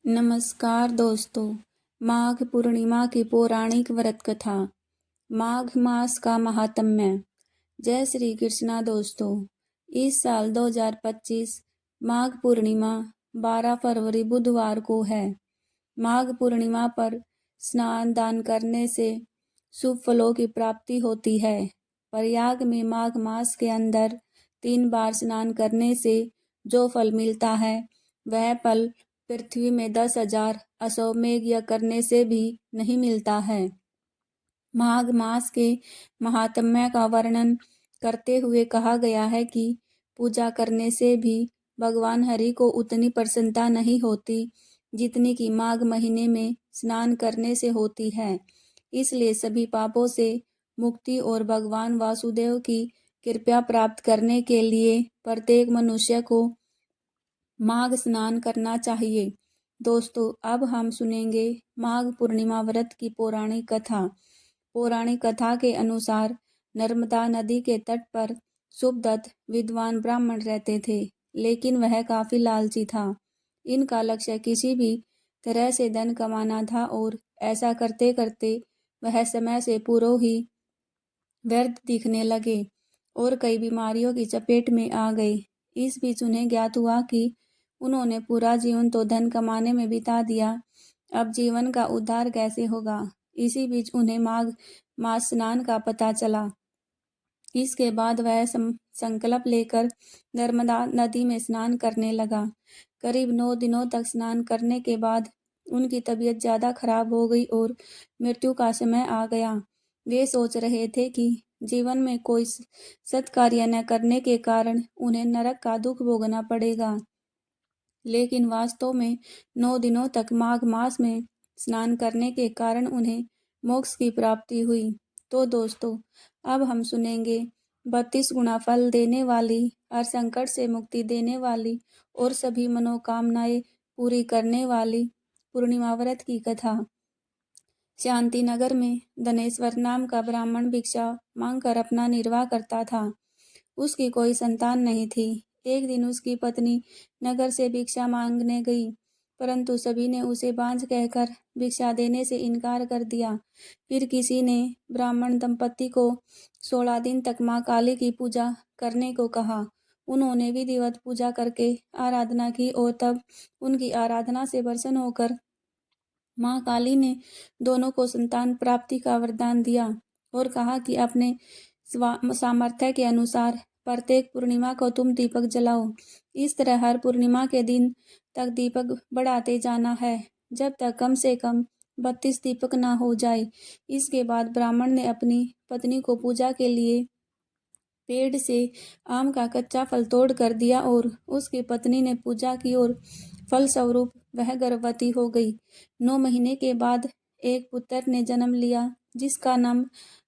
नमस्कार दोस्तों। माघ पूर्णिमा की पौराणिक व्रत कथा। माघ मास का महात्म्य। जय श्री कृष्णा दोस्तों। इस साल 2025 माघ पूर्णिमा 12 फरवरी बुधवार को है। माघ पूर्णिमा पर स्नान दान करने से शुभ फलों की प्राप्ति होती है। प्रयाग में माघ मास के अंदर 3 बार स्नान करने से जो फल मिलता है वह फल पृथ्वी में 10,000 अश्वमेध यज्ञ करने से भी नहीं मिलता है। माघ मास के महात्म्य का वर्णन करते हुए कहा गया है कि पूजा करने से भी भगवान हरि को उतनी प्रसन्नता नहीं होती जितनी कि माघ महीने में स्नान करने से होती है। इसलिए सभी पापों से मुक्ति और भगवान वासुदेव की कृपा प्राप्त करने के लिए प्रत्येक मनुष्य को माघ स्नान करना चाहिए। दोस्तों, अब हम सुनेंगे माघ पूर्णिमा व्रत की पौराणिक कथा। पौराणिक कथा के अनुसार नर्मदा नदी के तट पर सुभदत्त विद्वान ब्राह्मण रहते थे, लेकिन वह काफी लालची था। इनका लक्ष्य किसी भी तरह से धन कमाना था और ऐसा करते करते वह समय से पूर्व ही व्यर्थ दिखने लगे और कई बीमारियों की चपेट में आ गए। इस बीच उन्हें ज्ञात हुआ कि उन्होंने पूरा जीवन तो धन कमाने में बिता दिया, अब जीवन का उद्धार कैसे होगा। इसी बीच उन्हें माघ मास स्नान का पता चला। इसके बाद वह संकल्प लेकर नर्मदा नदी में स्नान करने लगा। करीब 9 दिनों तक स्नान करने के बाद उनकी तबीयत ज्यादा खराब हो गई और मृत्यु का समय आ गया। वे सोच रहे थे कि जीवन में कोई सत्कार्य न करने के कारण उन्हें नरक का दुख भोगना पड़ेगा, लेकिन वास्तव में 9 दिनों तक माघ मास में स्नान करने के कारण उन्हें मोक्ष की प्राप्ति हुई। तो दोस्तों, अब हम सुनेंगे 32 गुना फल देने वाली, हर संकट से मुक्ति देने वाली और सभी मनोकामनाएं पूरी करने वाली पूर्णिमा व्रत की कथा। शांति नगर में धनेश्वर नाम का ब्राह्मण भिक्षा मांगकर अपना निर्वाह करता था। उसकी कोई संतान नहीं थी। एक दिन उसकी पत्नी नगर से भिक्षा मांगने गई, परंतु सभी ने उसे बांझ कहकर भिक्षा देने से इनकार कर दिया। फिर किसी ने ब्राह्मण दंपति को 16 दिन तक मां काली की पूजा करने को कहा। उन्होंने विधिवत पूजा करके आराधना की और तब उनकी आराधना से प्रसन्न होकर मां काली ने दोनों को संतान प्राप्ति का वरदान दिया और कहा कि अपने सामर्थ्य के अनुसार प्रत्येक पूर्णिमा को तुम दीपक जलाओ। इस तरह हर पूर्णिमा के दिन तक दीपक बढ़ाते जाना है, जब तक कम से कम 32 दीपक ना हो जाए। इसके बाद ब्राह्मण ने अपनी पत्नी को पूजा के लिए पेड़ से आम का कच्चा फल तोड़ कर दिया और उसकी पत्नी ने पूजा की और फल स्वरूप वह गर्भवती हो गई। 9 महीने के बाद एक पुत्र ने जन्म लिया, जिसका नाम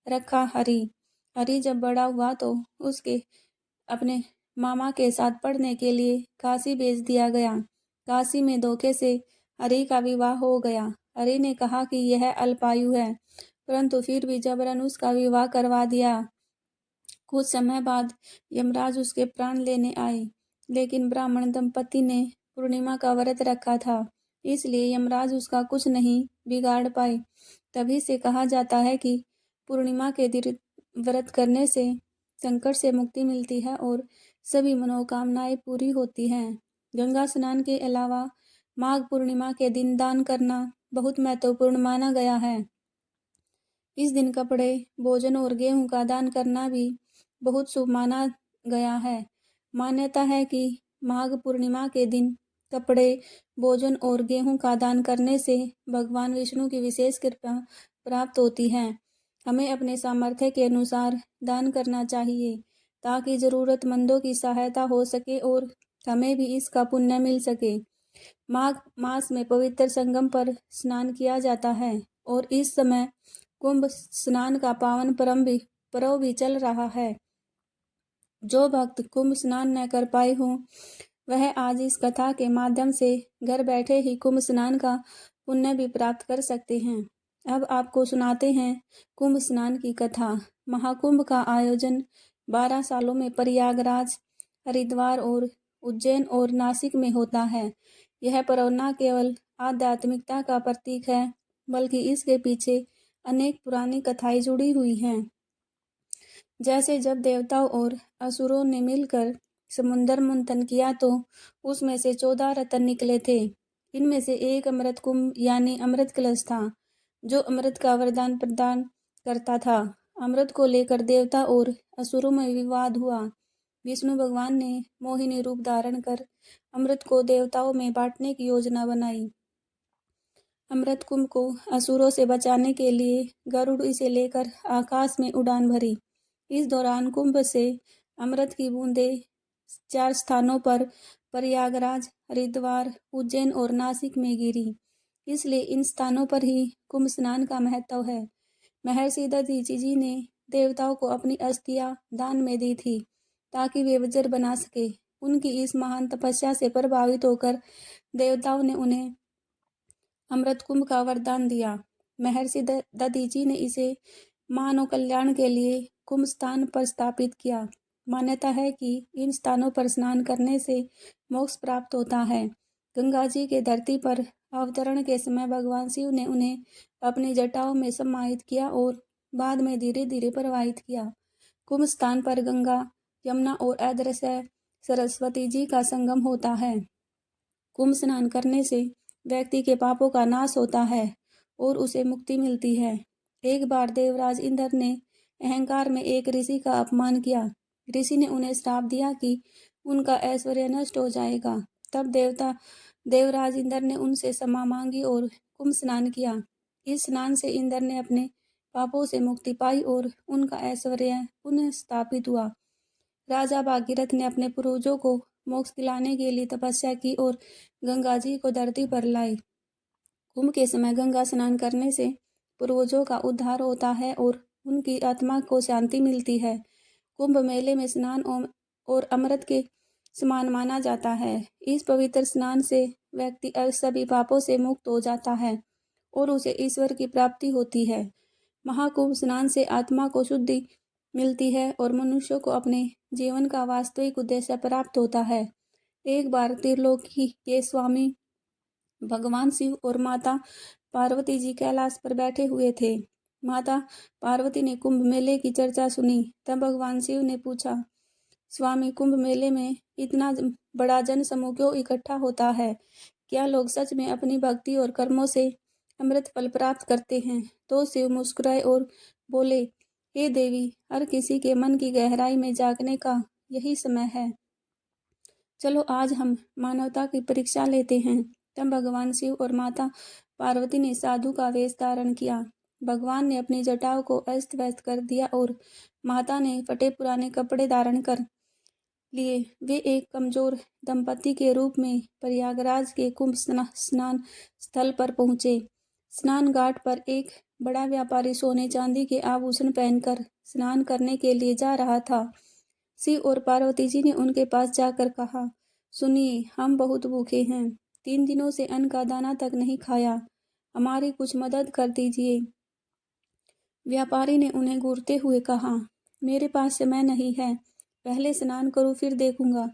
रखा हरि। हरि जब बड़ा हुआ तो उसके अपने मामा के साथ पढ़ने के लिए काशी भेज दिया गया। काशी में धोखे से हरि का विवाह हो गया। हरि ने कहा कि यह अल्पायु है, परंतु फिर भी जबरन उसका विवाह करवा दिया। कुछ समय बाद यमराज उसके प्राण लेने आए, लेकिन ब्राह्मण दंपति ने पूर्णिमा का व्रत रखा था, इसलिए यमराज उसका कुछ नहीं बिगाड़ पाए। तभी से कहा जाता है कि पूर्णिमा के दिन व्रत करने से संकट से मुक्ति मिलती है और सभी मनोकामनाएं पूरी होती हैं। गंगा स्नान के अलावा माघ पूर्णिमा के दिन दान करना बहुत महत्वपूर्ण माना गया है। इस दिन कपड़े, भोजन और गेहूं का दान करना भी बहुत शुभ माना गया है। मान्यता है कि माघ पूर्णिमा के दिन कपड़े, भोजन और गेहूं का दान करने से भगवान विष्णु की विशेष कृपा प्राप्त होती है। हमें अपने सामर्थ्य के अनुसार दान करना चाहिए, ताकि जरूरतमंदों की सहायता हो सके और हमें भी इसका पुण्य मिल सके। माघ मास में पवित्र संगम पर स्नान किया जाता है और इस समय कुंभ स्नान का पावन पर्व भी चल रहा है। जो भक्त कुंभ स्नान न कर पाए हों, वह आज इस कथा के माध्यम से घर बैठे ही कुंभ स्नान का पुण्य भी प्राप्त कर सकते हैं। अब आपको सुनाते हैं कुंभ स्नान की कथा। महाकुंभ का आयोजन 12 सालों में प्रयागराज, हरिद्वार और उज्जैन और नासिक में होता है। यह पर्व न केवल आध्यात्मिकता का प्रतीक है, बल्कि इसके पीछे अनेक पुरानी कथाएं जुड़ी हुई हैं। जैसे जब देवताओं और असुरों ने मिलकर समुद्र मंथन किया तो उसमें से 14 रत्न निकले थे। इनमें से एक अमृत कुंभ यानी अमृत कलश था, जो अमृत का वरदान प्रदान करता था। अमृत को लेकर देवता और असुरों में विवाद हुआ। विष्णु भगवान ने मोहिनी रूप धारण कर अमृत को देवताओं में बांटने की योजना बनाई। अमृत कुंभ को असुरों से बचाने के लिए गरुड़ इसे लेकर आकाश में उड़ान भरी। इस दौरान कुंभ से अमृत की बूंदें 4 स्थानों पर प्रयागराज, हरिद्वार, उज्जैन और नासिक में गिरी। इसलिए इन स्थानों पर ही कुंभ स्नान का महत्व है। महर्षि दधीचि जी ने देवताओं को अपनी अस्थियां दान में दी थी, ताकि वे वज्र बना सके। उनकी इस महान तपस्या से प्रभावित होकर देवताओं ने उन्हें अमृत कुंभ का वरदान दिया। महर्षि दधीचि ने इसे मानव कल्याण के लिए कुंभ स्थान पर स्थापित किया। मान्यता है कि इन स्थानों पर स्नान करने से मोक्ष प्राप्त होता है। गंगा जी के धरती पर अवतरण के समय भगवान शिव ने उन्हें अपनी जटाओं में समाहित किया और बाद में धीरे धीरे प्रवाहित किया। कुंभ स्थान पर गंगा, यमुना और अदृश्य सरस्वती जी का संगम होता है। कुंभ स्नान करने से व्यक्ति के पापों का नाश होता है और उसे मुक्ति मिलती है। एक बार देवराज इंद्र ने अहंकार में एक ऋषि का अपमान किया। ऋषि ने उन्हें श्राप दिया कि उनका ऐश्वर्य नष्ट हो जाएगा। तब देवराज इंद्र ने उनसे क्षमा मांगी और कुंभ स्नान किया। इस स्नान से इंद्र ने अपने पापों से मुक्ति पाई और उनका ऐश्वर्य पुनः स्थापित हुआ। राजा भागीरथ ने अपने पूर्वजों को मोक्ष दिलाने के लिए तपस्या की और गंगा जी को धरती पर लाए। कुंभ के समय गंगा स्नान करने से पूर्वजों का उद्धार होता है और उनकी आत्मा को शांति मिलती है। कुंभ मेले में स्नान और अमृत के समान माना जाता है। इस पवित्र स्नान से व्यक्ति सभी पापों से मुक्त हो जाता है और उसे ईश्वर की प्राप्ति होती है। महाकुंभ स्नान से आत्मा को शुद्धि मिलती है और मनुष्य को अपने जीवन का वास्तविक उद्देश्य प्राप्त होता है। एक बार त्रिलोकी के स्वामी भगवान शिव और माता पार्वती जी कैलाश पर बैठे हुए थे। माता पार्वती ने कुंभ मेले की चर्चा सुनी। तब भगवान शिव ने पूछा, स्वामी, कुंभ मेले में इतना बड़ा जन समूह क्यों इकट्ठा होता है? क्या लोग सच में अपनी भक्ति और कर्मों से अमृत फल प्राप्त करते हैं? तो शिव मुस्कुराए और बोले, हे देवी, हर किसी के मन की गहराई में जागने का यही समय है। चलो आज हम मानवता की परीक्षा लेते हैं। तब भगवान शिव और माता पार्वती ने साधु का वेश धारण किया। भगवान ने अपनी जटाओं को अस्त व्यस्त कर दिया और माता ने फटे पुराने कपड़े धारण कर लिए। वे एक कमजोर दंपति के रूप में प्रयागराज के कुंभ स्नान स्थल पर पहुंचे। स्नान घाट पर एक बड़ा व्यापारी सोने चांदी के आभूषण पहनकर स्नान करने के लिए जा रहा था। शिव और पार्वती जी ने उनके पास जाकर कहा, सुनिए, हम बहुत भूखे हैं। 3 दिनों से अन्न का दाना तक नहीं खाया। हमारी कुछ मदद कर दीजिए। व्यापारी ने उन्हें घूरते हुए कहा, मेरे पास समय नहीं है। पहले स्नान करूं फिर देखूंगा।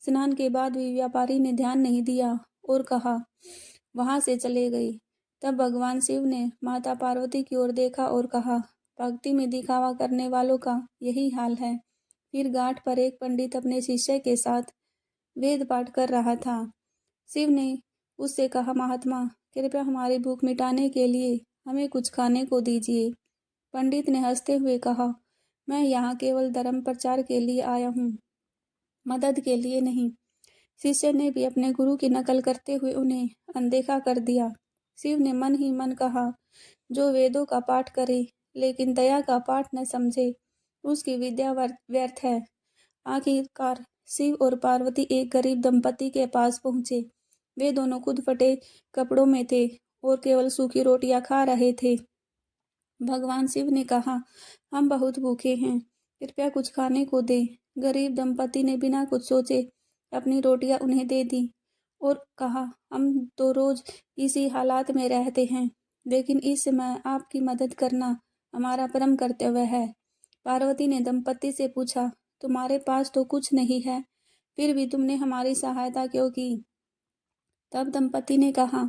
स्नान के बाद भी व्यापारी ने ध्यान नहीं दिया और कहा, वहां से चले गए। तब भगवान शिव ने माता पार्वती की ओर देखा और कहा, भक्ति में दिखावा करने वालों का यही हाल है। फिर घाट पर एक पंडित अपने शिष्य के साथ वेद पाठ कर रहा था। शिव ने उससे कहा, महात्मा, कृपया हमारी भूख मिटाने के लिए हमें कुछ खाने को दीजिए। पंडित ने हंसते हुए कहा, मैं यहाँ केवल धर्म प्रचार के लिए आया हूँ, मदद के लिए नहीं। शिष्य ने भी अपने गुरु की नकल करते हुए उन्हें अनदेखा कर दिया। शिव ने मन ही मन कहा, जो वेदों का पाठ करे लेकिन दया का पाठ न समझे, उसकी विद्या व्यर्थ है। आखिरकार शिव और पार्वती एक गरीब दंपति के पास पहुंचे। वे दोनों खुद फटे कपड़ों में थे और केवल सूखी रोटियां खा रहे थे। भगवान शिव ने कहा, हम बहुत भूखे हैं, कृपया कुछ खाने को दे। गरीब दंपति ने बिना कुछ सोचे अपनी रोटियां उन्हें दे दी और कहा, हम तो रोज इसी हालात में रहते हैं, लेकिन इस समय आपकी मदद करना हमारा परम कर्तव्य है। पार्वती ने दंपति से पूछा, तुम्हारे पास तो कुछ नहीं है, फिर भी तुमने हमारी सहायता क्यों की? तब दंपति ने कहा,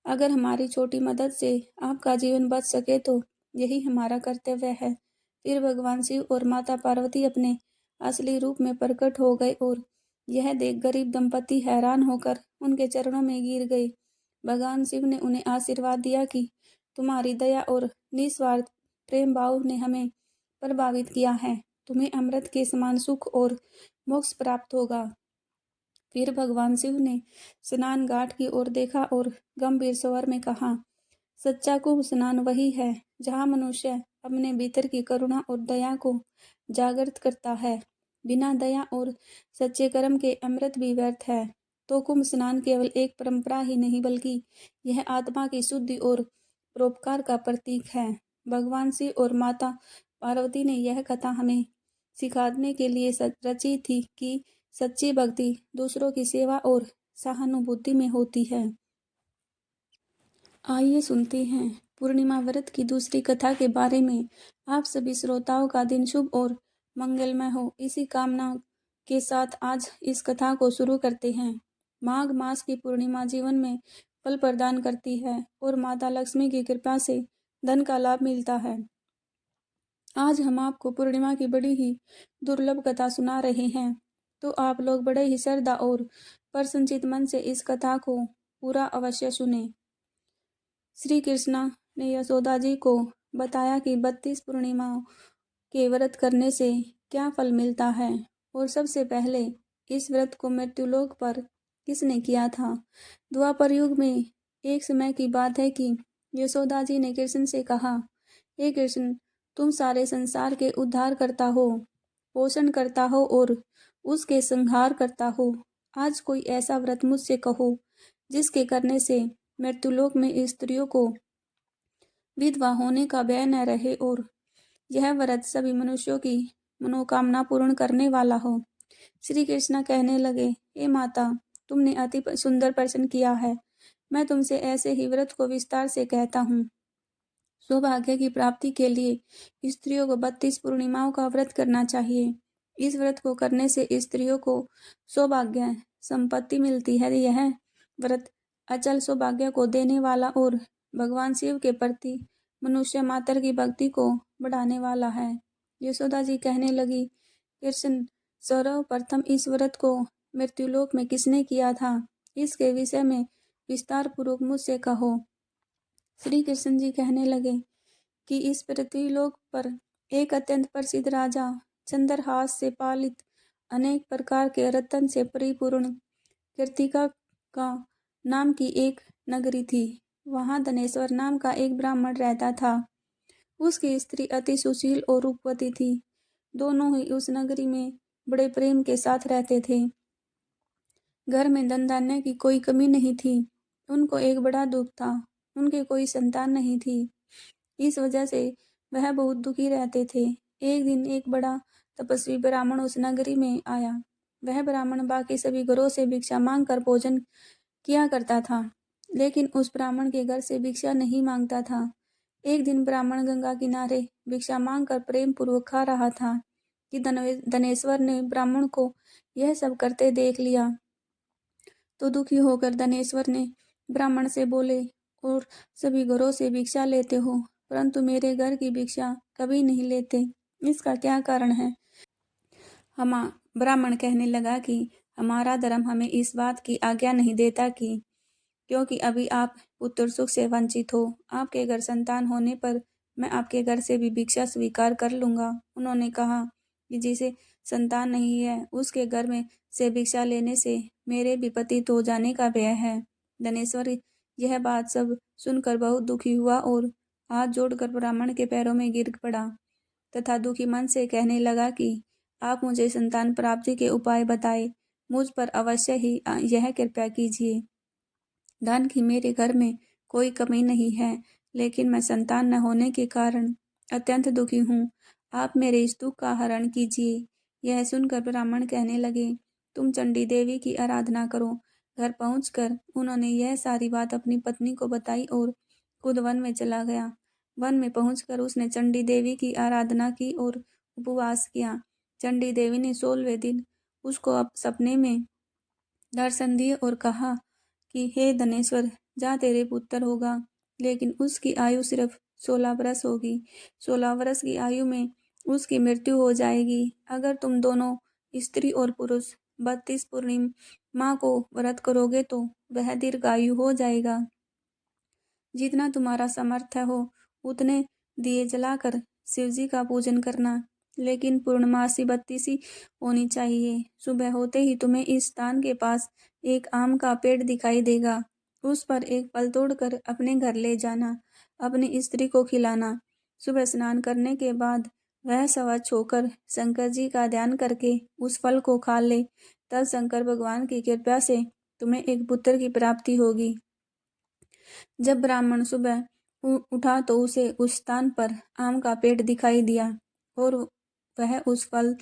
अगर हमारी छोटी मदद से आपका जीवन बच सके तो यही हमारा कर्तव्य है। फिर भगवान शिव और माता पार्वती अपने असली रूप में प्रकट हो गए और यह देख गरीब दंपति हैरान होकर उनके चरणों में गिर गए। भगवान शिव ने उन्हें आशीर्वाद दिया कि तुम्हारी दया और निस्वार्थ प्रेम भाव ने हमें प्रभावित किया है। तुम्हें अमृत के समान सुख और मोक्ष प्राप्त होगा। फिर भगवान शिव ने स्नान घाट की ओर देखा और गंभीर स्वर में कहा, सच्चा कुंभ स्नान वही है जहाँ मनुष्य अपने भीतर की करुणा और दया को जागृत करता है। बिना दया और सच्चे कर्म के अमृत भी व्यर्थ है। तो कुंभ स्नान केवल एक परंपरा ही नहीं बल्कि यह आत्मा की शुद्धि और परोपकार का प्रतीक है। भगवान शिव और माता पार्वती ने यह कथा हमें सिखाने के लिए रची थी कि सच्ची भक्ति दूसरों की सेवा और सहानुभूति में होती है। आइए सुनते हैं पूर्णिमा व्रत की दूसरी कथा के बारे में। आप सभी श्रोताओं का दिन शुभ और मंगलमय हो, इसी कामना के साथ आज इस कथा को शुरू करते हैं। माघ मास की पूर्णिमा जीवन में फल प्रदान करती है और माता लक्ष्मी की कृपा से धन का लाभ मिलता है। आज हम आपको पूर्णिमा की बड़ी ही दुर्लभ कथा सुना रहे हैं, तो आप लोग बड़े ही श्रद्धा और प्रसन्नचित मन से इस कथा को पूरा अवश्य सुने। श्री कृष्णा ने यशोदा जी को बताया कि 32 पूर्णिमाओं के व्रत करने से क्या फल मिलता है और सबसे पहले इस व्रत को मृत्युलोक पर किसने किया था। द्वापर युग में एक समय की बात है कि यशोदा जी ने कृष्ण से कहा, हे कृष्ण, तुम सारे संसार के उद्धार करता हो, पोषण करता हो और उसके संहार करता हो। आज कोई ऐसा व्रत मुझसे कहो जिसके करने से मृत्युलोक में स्त्रियों को विधवा होने का भय न रहे और यह व्रत सभी मनुष्यों की मनोकामना पूर्ण करने वाला हो। श्री कृष्ण कहने लगे, हे माता, तुमने अति सुंदर प्रश्न किया है। मैं तुमसे ऐसे ही व्रत को विस्तार से कहता हूँ। सौभाग्य की प्राप्ति के लिए स्त्रियों को 32 पूर्णिमाओं का व्रत करना चाहिए। इस व्रत को करने से स्त्रियों को सौभाग्य संपत्ति मिलती है। यह व्रत अचल सौभाग्य को देने वाला और भगवान शिव के प्रति मनुष्य मात्र की भक्ति को बढ़ाने वाला है। यशोदा जी कहने लगी, कृष्ण, सर्वप्रथम इस व्रत को मृत्युलोक में किसने किया था, इसके विषय में विस्तार पूर्वक मुझसे कहो। श्री कृष्ण जी कहने लगे कि इस पृथ्वीलोक पर एक अत्यंत प्रसिद्ध राजा चंद्रहास से पालित अनेक प्रकार के रत्न से परिपूर्ण कृतिका का नाम की एक नगरी थी। वहां धनेश्वर नाम का एक ब्राह्मण रहता था। उसकी स्त्री अति सुशील और रूपवती थी। दोनों ही उस नगरी में बड़े प्रेम के साथ रहते थे। घर में धन धान्य की कोई कमी नहीं थी। उनको एक बड़ा दुख था, उनके कोई संतान नहीं थी। इस वजह से वह बहुत दुखी रहते थे। एक दिन एक बड़ा तपस्वी ब्राह्मण उस नगरी में आया। वह ब्राह्मण बाकी सभी घरों से भिक्षा मांगकर भोजन किया करता था, लेकिन उस ब्राह्मण के घर से भिक्षा नहीं मांगता था। एक दिन ब्राह्मण गंगा किनारे भिक्षा मांगकर प्रेम पूर्वक खा रहा था कि धनेश्वर ने ब्राह्मण को यह सब करते देख लिया। तो दुखी होकर धनेश्वर ने ब्राह्मण से बोले, और सभी घरों से भिक्षा लेते हो परंतु मेरे घर की भिक्षा कभी नहीं लेते, इसका क्या कारण है। ब्राह्मण कहने लगा कि हमारा धर्म हमें इस बात की आज्ञा नहीं देता कि क्योंकि अभी आप पुत्र सुख से वंचित हो, आपके घर संतान होने पर मैं आपके घर से भी भिक्षा स्वीकार कर लूंगा। उन्होंने कहा कि जिसे संतान नहीं है उसके घर में से भिक्षा लेने से मेरे भी पतित हो जाने का भय है। धनेश्वर यह बात सब सुनकर बहुत दुखी हुआ और हाथ जोड़कर ब्राह्मण के पैरों में गिर पड़ा तथा दुखी मन से कहने लगा कि आप मुझे संतान प्राप्ति के उपाय बताए, मुझ पर अवश्य ही यह कृपा कीजिए। धन की मेरे घर में कोई कमी नहीं है, लेकिन मैं संतान न होने के कारण अत्यंत दुखी हूँ। आप मेरे इस दुख का हरण कीजिए। यह सुनकर ब्राह्मण कहने लगे, तुम चंडी देवी की आराधना करो। घर पहुंचकर उन्होंने यह सारी बात अपनी पत्नी को बताई और खुद वन में चला गया। वन में पहुंचकर उसने चंडी देवी की आराधना की और उपवास किया। चंडी देवी ने 16वें दिन उसको सपने में दर्शन दिए और कहा कि हे धनेश्वर, जा तेरे पुत्र होगा, लेकिन उसकी आयु सिर्फ 16 वर्ष होगी। 16 वर्ष की आयु में उसकी मृत्यु हो जाएगी। अगर तुम दोनों स्त्री और पुरुष 32 पूर्णिमा को व्रत करोगे तो वह दीर्घायु हो जाएगा। जितना तुम्हारा सामर्थ्य हो उतने दिए जलाकर शिवजी का पूजन करना, लेकिन पूर्णमासी 32 होनी चाहिए। सुबह होते ही तुम्हें इस स्थान के पास एक आम का पेड़ दिखाई देगा। उस पर एक फल तोड़कर अपने घर ले जाना, अपनी स्त्री को खिलाना। सुबह स्नान करने के बाद वह स्वच्छ होकर शंकर जी का ध्यान करके उस फल को खा ले, तब शंकर भगवान की कृपा से तुम्हें एक पुत्र की प्राप्ति होगी। जब ब्राह्मण सुबह उठा तो उसे उस स्थान पर आम का पेड़ दिखाई दिया और वह उस फल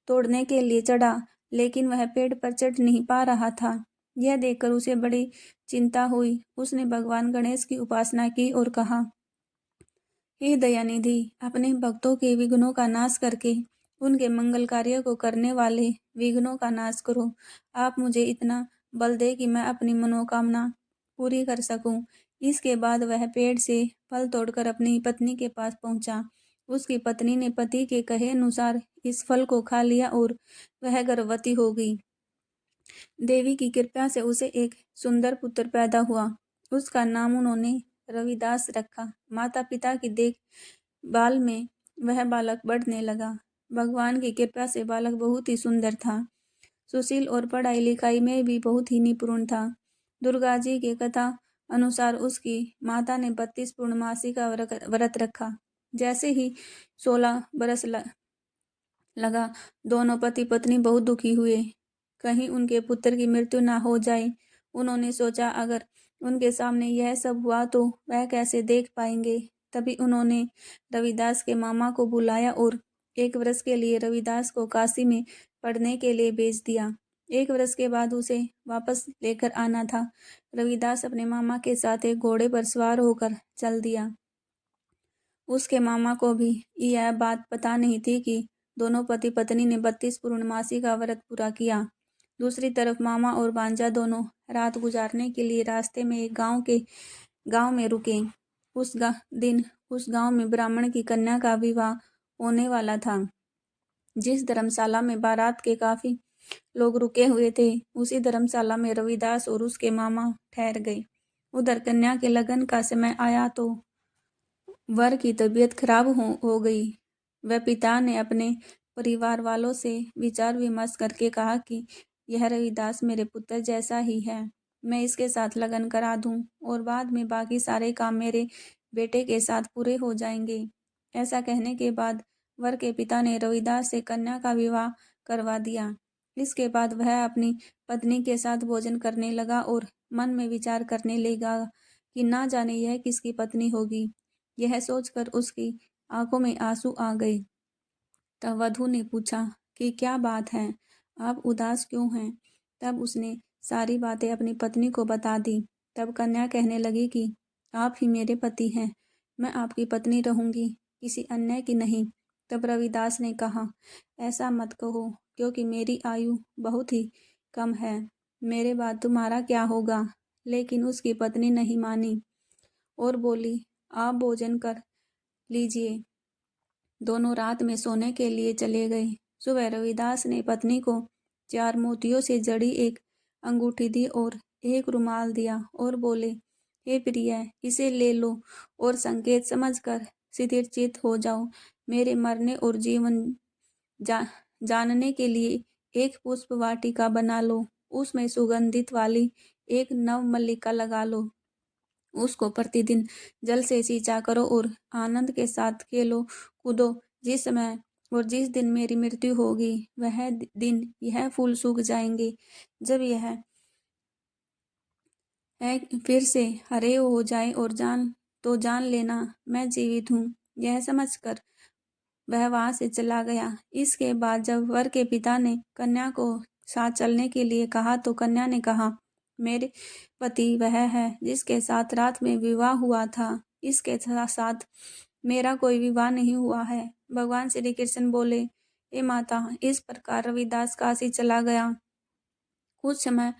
तोड़ने के लिए चढ़ा, लेकिन वह पेड़ पर चढ़ नहीं पा रहा था। यह देखकर उसे बड़ी चिंता हुई। उसने भगवान गणेश की उपासना की और कहा, हे दयानिधि, अपने भक्तों के विघ्नों का नाश करके उनके मंगल कार्य को करने वाले विघ्नों का नाश करो। आप मुझे इतना बल दे कि मैं अपनी मनोकामना पूरी कर सकूं। इसके बाद वह पेड़ से फल तोड़कर अपनी पत्नी के पास पहुंचा। उसकी पत्नी ने पति के कहे अनुसार इस फल को खा लिया और वह गर्भवती हो गई। देवी की कृपा से उसे एक सुंदर पुत्र पैदा हुआ। उसका नाम उन्होंने रविदास रखा। माता पिता की देखभाल में वह बालक बढ़ने लगा। भगवान की कृपा से बालक बहुत ही सुंदर था, सुशील और पढ़ाई लिखाई में भी बहुत ही निपुण था। दुर्गा जी के कथा अनुसार उसकी माता ने 32 पूर्णमासी का व्रत रखा। जैसे ही 16 बरस लगा, दोनों पति पत्नी बहुत दुखी हुए, कहीं उनके पुत्र की मृत्यु ना हो जाए। उन्होंने सोचा अगर उनके सामने यह सब हुआ तो वह कैसे देख पाएंगे। तभी उन्होंने रविदास के मामा को बुलाया और 1 वर्ष के लिए रविदास को काशी में पढ़ने के लिए भेज दिया। 1 वर्ष के बाद उसे वापस लेकर आना था। रविदास अपने मामा के साथ एक घोड़े पर सवार होकर चल दिया। उसके मामा को भी यह बात पता नहीं थी कि दोनों पति पत्नी ने 32 पूर्णमासी का व्रत पूरा किया। दूसरी तरफ मामा और भांजा दोनों रात गुजारने के लिए रास्ते में एक गांव में रुके। दिन उस गांव में ब्राह्मण की कन्या का विवाह होने वाला था। जिस धर्मशाला में बारात के काफी लोग रुके हुए थे, उसी धर्मशाला में रविदास और उसके मामा ठहर गए। उधर कन्या के लगन का समय आया तो वर की तबीयत खराब हो गई। वह पिता ने अपने परिवार वालों से विचार विमर्श करके कहा कि यह रविदास मेरे पुत्र जैसा ही है, मैं इसके साथ लगन करा दूं और बाद में बाकी सारे काम मेरे बेटे के साथ पूरे हो जाएंगे। ऐसा कहने के बाद वर के पिता ने रविदास से कन्या का विवाह करवा दिया। इसके बाद वह अपनी पत्नी के साथ भोजन करने लगा और मन में विचार करने लगा कि ना जाने यह किसकी पत्नी होगी। यह सोचकर उसकी आंखों में आंसू आ गए। तब वधू ने पूछा कि क्या बात है, आप उदास क्यों हैं। तब उसने सारी बातें अपनी पत्नी को बता दी। तब कन्या कहने लगी कि आप ही मेरे पति हैं, मैं आपकी पत्नी रहूंगी, किसी अन्य की नहीं। तब रविदास ने कहा, ऐसा मत कहो, क्योंकि मेरी आयु बहुत ही कम है, मेरे बाद तुम्हारा क्या होगा। लेकिन उसकी पत्नी नहीं मानी और बोली, आप भोजन कर लीजिए। दोनों रात में सोने के लिए चले गए। सुबह रविदास ने पत्नी को 4 मोतियों से जड़ी एक अंगूठी दी और एक रुमाल दिया और बोले, हे प्रिय, इसे ले लो और संकेत समझकर स्थिर चित्त हो जाओ। मेरे मरने और जीवन जानने के लिए एक पुष्प वाटिका बना लो, उसमें सुगंधित वाली एक नव मल्लिका लगा लो। उसको प्रतिदिन जल से सींचा करो और आनंद के साथ खेलो कूदो। जिस समय और जिस दिन मेरी मृत्यु होगी वह दिन यह फूल सूख जाएंगे। जब यह फिर से हरे हो जाए और जान लेना मैं जीवित हूँ। यह समझकर वह वहां से चला गया। इसके बाद जब वर के पिता ने कन्या को साथ चलने के लिए कहा तो कन्या ने कहा, मेरे पति वह है जिसके साथ रात में विवाह हुआ था, इसके साथ मेरा कोई विवाह नहीं हुआ है। भगवान श्री कृष्ण बोले, हे माता, इस प्रकार रविदास काशी चला गया। कुछ समय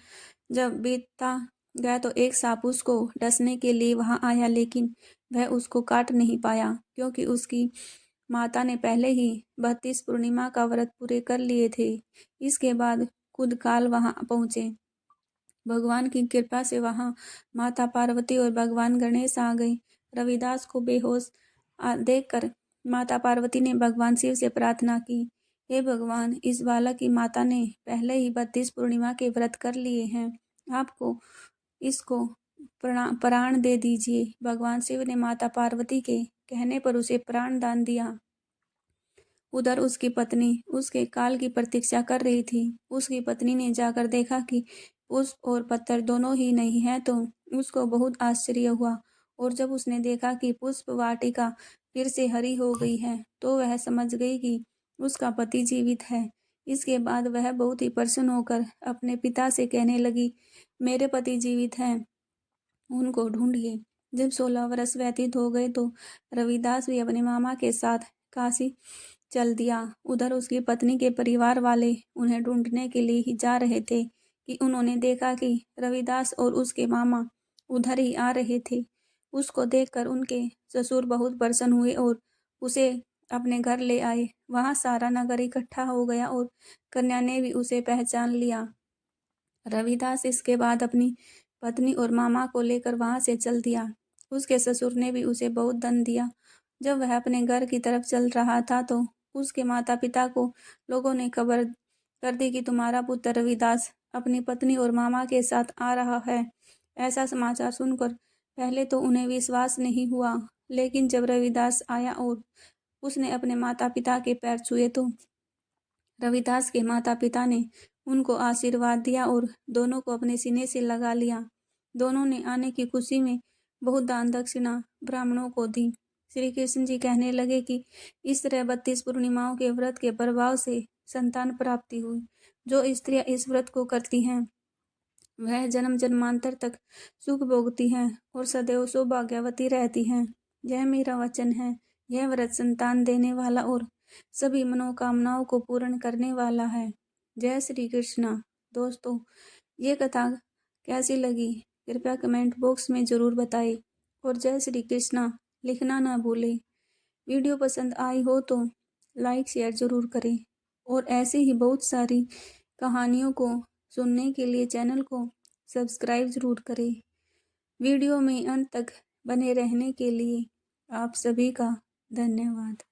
जब बीता गया तो एक सांप उसको डसने के लिए वहां आया, लेकिन वह उसको काट नहीं पाया क्योंकि उसकी माता ने पहले ही 32 पूर्णिमा का व्रत पूरे कर लिए थे। इसके बाद खुद काल वहां पहुंचे। भगवान की कृपा से वहां माता पार्वती और भगवान गणेश आ गए। रविदास को बेहोश देखकर माता पार्वती ने भगवान शिव से प्रार्थना की, हे भगवान, इस बालक की माता ने पहले ही 32 पूर्णिमा के व्रत कर लिए हैं, आपको इसको प्राण दे दीजिए। भगवान शिव ने माता पार्वती के कहने पर उसे प्राण दान दिया। उधर उसकी पत्नी उसके काल की प्रतीक्षा कर रही थी। उसकी पत्नी ने जाकर देखा कि पुष्प और पत्थर दोनों ही नहीं है तो उसको बहुत आश्चर्य हुआ, और जब उसने देखा कि पुष्प वाटिका फिर से हरी हो गई है तो वह समझ गई कि उसका पति जीवित है। इसके बाद वह बहुत ही प्रसन्न होकर अपने पिता से कहने लगी, मेरे पति जीवित हैं, उनको ढूंढिए। जब 16 वर्ष व्यतीत हो गए तो रविदास भी अपने मामा के साथ काशी चल दिया। उधर उसकी पत्नी के परिवार वाले उन्हें ढूंढने के लिए ही जा रहे थे कि उन्होंने देखा कि रविदास और उसके मामा उधर ही आ रहे थे। उसको देखकर उनके ससुर बहुत प्रसन्न हुए और उसे अपने घर ले आए। वहां सारा नगर इकट्ठा हो गया और कन्या ने भी उसे पहचान लिया। रविदास इसके बाद अपनी पत्नी और मामा को लेकर वहां से चल दिया। उसके ससुर ने भी उसे बहुत धन दिया। जब वह अपने घर की तरफ चल रहा था तो उसके माता पिता को लोगों ने खबर कर दी कि तुम्हारा पुत्र रविदास अपनी पत्नी और मामा के साथ आ रहा है। ऐसा समाचार सुनकर पहले तो उन्हें विश्वास नहीं हुआ, लेकिन जब रविदास आया और उसने अपने माता पिता के पैर छुए तो रविदास के माता पिता ने उनको आशीर्वाद दिया और दोनों को अपने सीने से लगा लिया। दोनों ने आने की खुशी में बहुत दान दक्षिणा ब्राह्मणों को दी। श्री कृष्ण जी कहने लगे कि इस तरह 32 पूर्णिमाओं के व्रत के प्रभाव से संतान प्राप्ति हुई। जो स्त्रियां इस व्रत को करती हैं वह जन्म जन्मांतर तक सुख भोगती हैं और सदैव सौभाग्यवती रहती हैं। यह मेरा वचन है। यह व्रत संतान देने वाला और सभी मनोकामनाओं को पूर्ण करने वाला है। जय श्री कृष्णा। दोस्तों, ये कथा कैसी लगी कृपया कमेंट बॉक्स में ज़रूर बताएं और जय श्री कृष्णा लिखना ना भूलें। वीडियो पसंद आई हो तो लाइक शेयर ज़रूर करें और ऐसे ही बहुत सारी कहानियों को सुनने के लिए चैनल को सब्सक्राइब ज़रूर करें। वीडियो में अंत तक बने रहने के लिए आप सभी का धन्यवाद।